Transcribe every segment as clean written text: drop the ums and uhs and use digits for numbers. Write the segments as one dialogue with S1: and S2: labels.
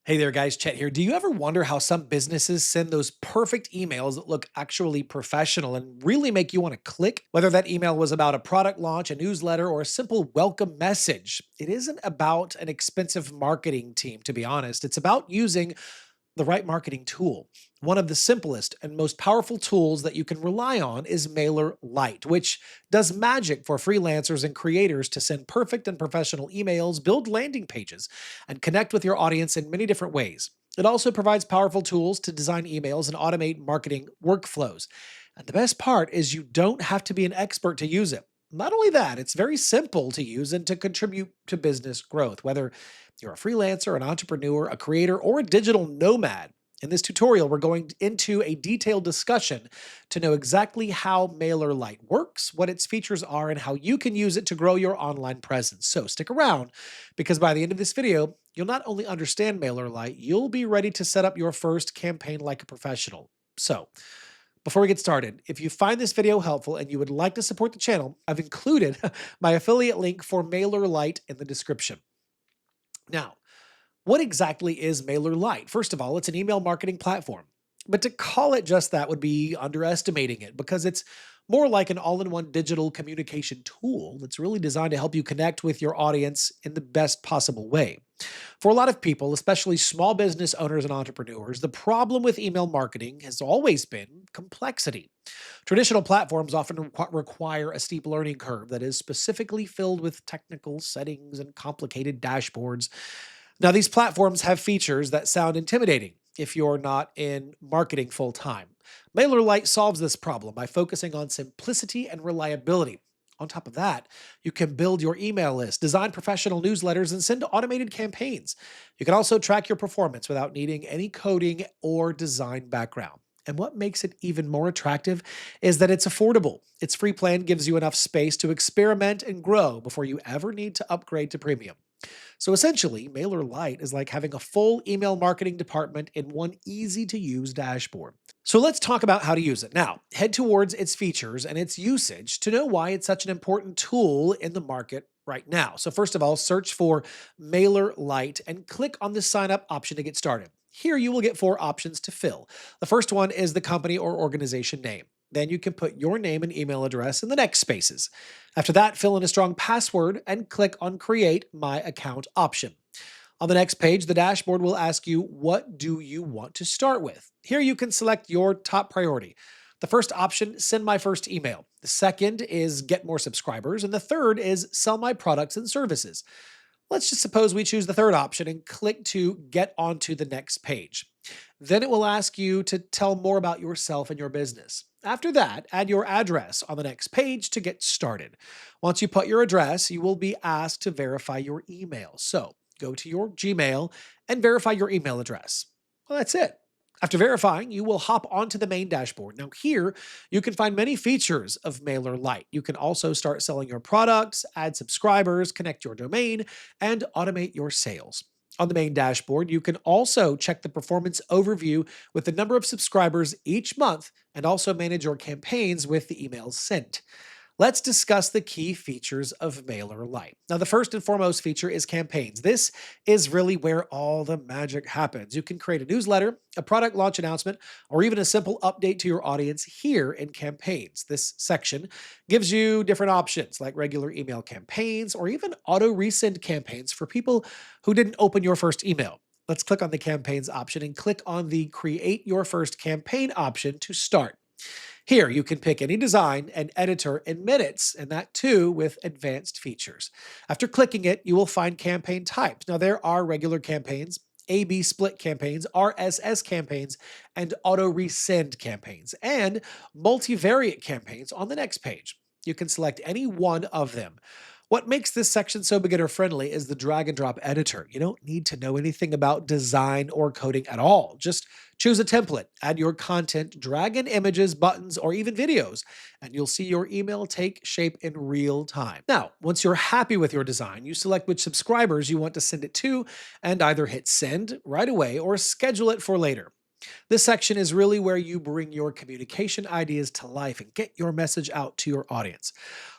S1: Hey there, guys. Chet here. Do you ever wonder how some businesses send those perfect emails that look actually professional and really make you want to click? Whether that email was about a product launch, a newsletter, or a simple welcome message, it isn't about an expensive marketing team, to be honest. It's about using the right marketing tool. One of the simplest and most powerful tools that you can rely on is MailerLite, which does magic for freelancers and creators to send perfect and professional emails, build landing pages, and connect with your audience in many different ways. It also provides powerful tools to design emails and automate marketing workflows. And the best part is you don't have to be an expert to use it. Not only that, it's very simple to use and to contribute to business growth, whether you're a freelancer, an entrepreneur, a creator, or a digital nomad. In this tutorial, we're going into a detailed discussion to know exactly how MailerLite works, what its features are, and how you can use it to grow your online presence. So stick around because by the end of this video, you'll not only understand MailerLite, you'll be ready to set up your first campaign like a professional. So, before we get started, if you find this video helpful and you would like to support the channel, I've included my affiliate link for MailerLite in the description. Now, what exactly is MailerLite? First of all, it's an email marketing platform. But to call it just that would be underestimating it because it's more like an all in one digital communication tool that's really designed to help you connect with your audience in the best possible way. For a lot of people, especially small business owners and entrepreneurs, the problem with email marketing has always been complexity. Traditional platforms often require a steep learning curve that is specifically filled with technical settings and complicated dashboards. Now, these platforms have features that sound intimidating if you're not in marketing full time. MailerLite solves this problem by focusing on simplicity and reliability. On top of that, you can build your email list, design professional newsletters, and send automated campaigns. You can also track your performance without needing any coding or design background. And what makes it even more attractive is that it's affordable. Its free plan gives you enough space to experiment and grow before you ever need to upgrade to premium. So essentially, MailerLite is like having a full email marketing department in one easy to use dashboard. So let's talk about how to use it. Now, head towards its features and its usage to know why it's such an important tool in the market right now. So first of all, search for MailerLite and click on the sign up option to get started. Here you will get four options to fill. The first one is the company or organization name. Then you can put your name and email address in the next spaces. After that, fill in a strong password and click on Create My Account option. On the next page, the dashboard will ask you, what do you want to start with? Here you can select your top priority. The first option, send my first email. The second is get more subscribers. And the third is sell my products and services. Let's just suppose we choose the third option and click to get onto the next page. Then it will ask you to tell more about yourself and your business. After that, add your address on the next page to get started. Once you put your address, you will be asked to verify your email. So go to your Gmail and verify your email address. Well, that's it. After verifying, you will hop onto the main dashboard. Now, here you can find many features of MailerLite. You can also start selling your products, add subscribers, connect your domain, and automate your sales. On the main dashboard, you can also check the performance overview with the number of subscribers each month and also manage your campaigns with the emails sent. Let's discuss the key features of MailerLite. Now, the first and foremost feature is campaigns. This is really where all the magic happens. You can create a newsletter, a product launch announcement, or even a simple update to your audience here in campaigns. This section gives you different options like regular email campaigns or even auto resend campaigns for people who didn't open your first email. Let's click on the campaigns option and click on the create your first campaign option to start. Here, you can pick any design and editor in minutes, and that too with advanced features. After clicking it, you will find campaign types. Now, there are regular campaigns, A/B split campaigns, RSS campaigns, and auto resend campaigns, and multivariate campaigns on the next page. You can select any one of them. What makes this section so beginner friendly is the drag and drop editor. You don't need to know anything about design or coding at all. Just choose a template, add your content, drag in images, buttons, or even videos, and you'll see your email take shape in real time. Now, once you're happy with your design, you select which subscribers you want to send it to and either hit send right away or schedule it for later. This section is really where you bring your communication ideas to life and get your message out to your audience.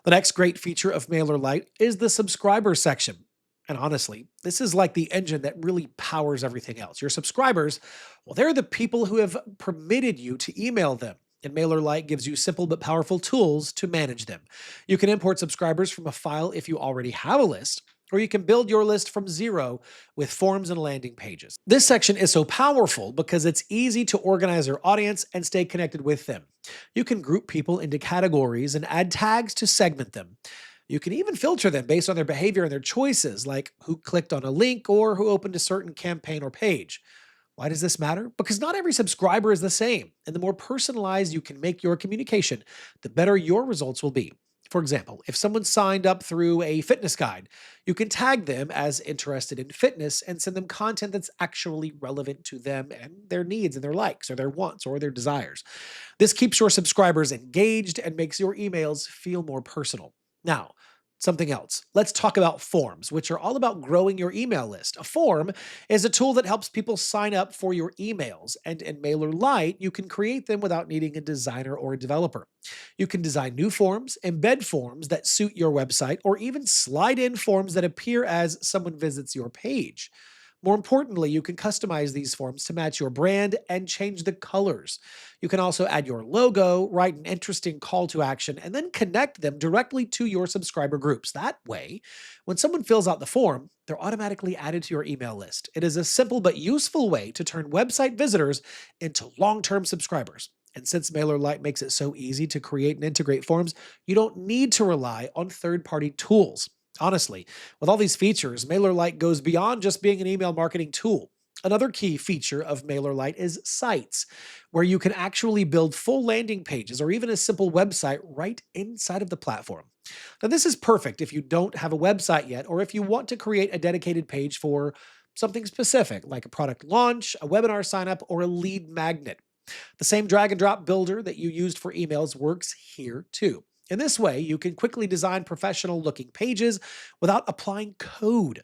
S1: The next great feature of MailerLite is the subscriber section. And honestly, this is like the engine that really powers everything else. Your subscribers, well, they're the people who have permitted you to email them. And MailerLite gives you simple but powerful tools to manage them. You can import subscribers from a file if you already have a list, or you can build your list from zero with forms and landing pages. This section is so powerful because it's easy to organize your audience and stay connected with them. You can group people into categories and add tags to segment them. You can even filter them based on their behavior and their choices, like who clicked on a link or who opened a certain campaign or page. Why does this matter? Because not every subscriber is the same, and the more personalized you can make your communication, the better your results will be. For example, if someone signed up through a fitness guide, you can tag them as interested in fitness and send them content that's actually relevant to them and their needs and their likes or their wants or their desires. This keeps your subscribers engaged and makes your emails feel more personal. Now, something else. Let's talk about forms, which are all about growing your email list. A form is a tool that helps people sign up for your emails, and in MailerLite, you can create them without needing a designer or a developer. You can design new forms, embed forms that suit your website, or even slide in forms that appear as someone visits your page. More importantly, you can customize these forms to match your brand and change the colors. You can also add your logo, write an interesting call to action, and then connect them directly to your subscriber groups. That way, when someone fills out the form, they're automatically added to your email list. It is a simple but useful way to turn website visitors into long-term subscribers. And since MailerLite makes it so easy to create and integrate forms, you don't need to rely on third-party tools. Honestly, with all these features, MailerLite goes beyond just being an email marketing tool. Another key feature of MailerLite is sites, where you can actually build full landing pages or even a simple website right inside of the platform. Now, this is perfect if you don't have a website yet, or if you want to create a dedicated page for something specific, like a product launch, a webinar sign up, or a lead magnet. The same drag and drop builder that you used for emails works here too. In this way, you can quickly design professional looking pages without applying code.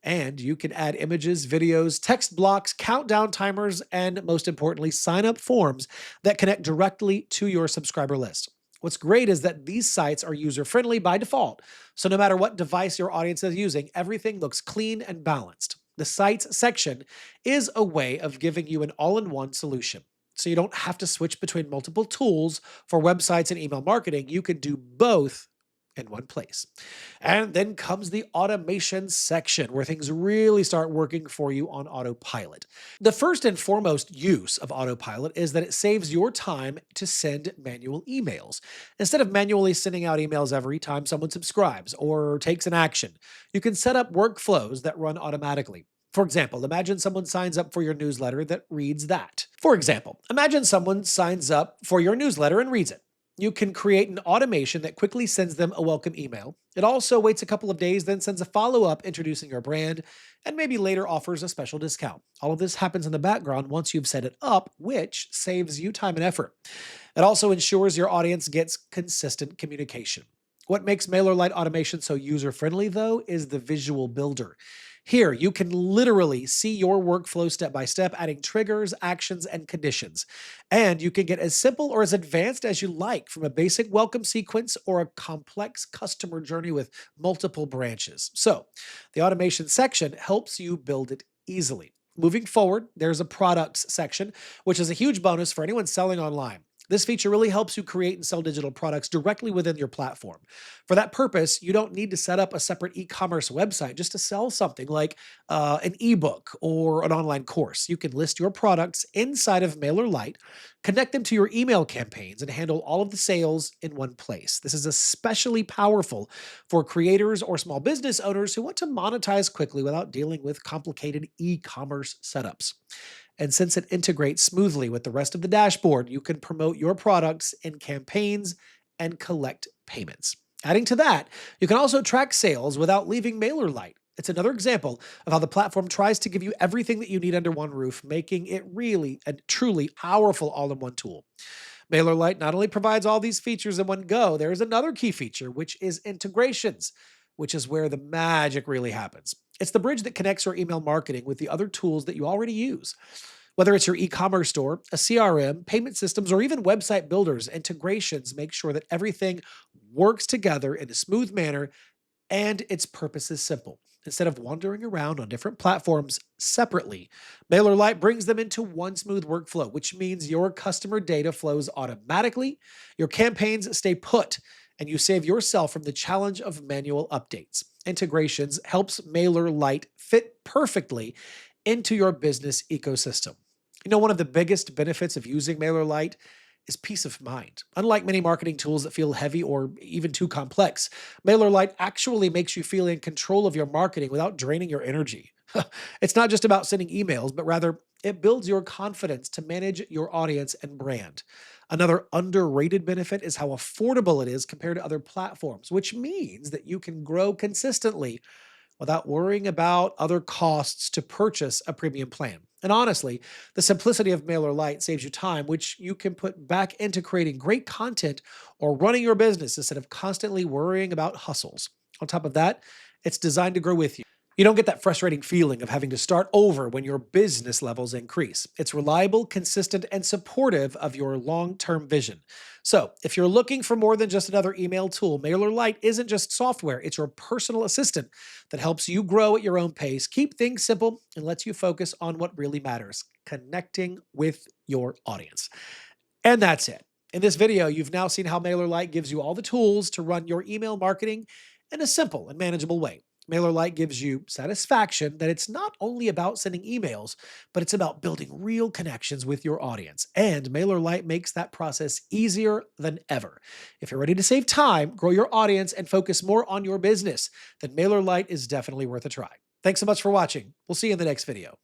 S1: And you can add images, videos, text blocks, countdown timers, and most importantly, sign up forms that connect directly to your subscriber list. What's great is that these sites are user friendly by default. So no matter what device your audience is using, everything looks clean and balanced. The sites section is a way of giving you an all in one solution. So you don't have to switch between multiple tools for websites and email marketing. You can do both in one place. And then comes the automation section where things really start working for you on autopilot. The first and foremost use of autopilot is that it saves your time to send manual emails. Instead of manually sending out emails every time someone subscribes or takes an action, you can set up workflows that run automatically. For example, imagine someone signs up for your newsletter that reads that. For example, imagine someone signs up for your newsletter and reads it. You can create an automation that quickly sends them a welcome email. It also waits a couple of days, then sends a follow-up introducing your brand, and maybe later offers a special discount. All of this happens in the background once you've set it up, which saves you time and effort. It also ensures your audience gets consistent communication. What makes MailerLite automation so user-friendly, though, is the visual builder. Here, you can literally see your workflow step by step, adding triggers, actions, and conditions. And you can get as simple or as advanced as you like, from a basic welcome sequence or a complex customer journey with multiple branches. So, the automation section helps you build it easily. Moving forward, there's a products section, which is a huge bonus for anyone selling online. This feature really helps you create and sell digital products directly within your platform. For that purpose, you don't need to set up a separate e-commerce website just to sell something like an ebook or an online course. You can list your products inside of MailerLite, connect them to your email campaigns, and handle all of the sales in one place. This is especially powerful for creators or small business owners who want to monetize quickly without dealing with complicated e-commerce setups. And since it integrates smoothly with the rest of the dashboard, you can promote your products in campaigns and collect payments. Adding to that, you can also track sales without leaving MailerLite. It's another example of how the platform tries to give you everything that you need under one roof, making it really and truly powerful all-in-one tool. MailerLite not only provides all these features in one go, there is another key feature, which is integrations, which is where the magic really happens. It's the bridge that connects your email marketing with the other tools that you already use. Whether it's your e-commerce store, a CRM, payment systems, or even website builders, integrations make sure that everything works together in a smooth manner And its purpose is simple. Instead of wandering around on different platforms separately, MailerLite brings them into one smooth workflow, which means your customer data flows automatically, your campaigns stay put, and you save yourself from the challenge of manual updates. Integrations helps MailerLite fit perfectly into your business ecosystem. One of the biggest benefits of using MailerLite is peace of mind. Unlike many marketing tools that feel heavy or even too complex, MailerLite actually makes you feel in control of your marketing without draining your energy. It's not just about sending emails, but rather it builds your confidence to manage your audience and brand. Another underrated benefit is how affordable it is compared to other platforms, which means that you can grow consistently without worrying about other costs to purchase a premium plan. And honestly, the simplicity of MailerLite saves you time, which you can put back into creating great content or running your business instead of constantly worrying about hustles. On top of that, it's designed to grow with you. You don't get that frustrating feeling of having to start over when your business levels increase. It's reliable, consistent, and supportive of your long term vision. So, if you're looking for more than just another email tool, MailerLite isn't just software, it's your personal assistant that helps you grow at your own pace, keep things simple, and lets you focus on what really matters: connecting with your audience. And that's it. In this video, you've now seen how MailerLite gives you all the tools to run your email marketing in a simple and manageable way. MailerLite gives you satisfaction that it's not only about sending emails, but it's about building real connections with your audience. And MailerLite makes that process easier than ever. If you're ready to save time, grow your audience, and focus more on your business, then MailerLite is definitely worth a try. Thanks so much for watching. We'll see you in the next video.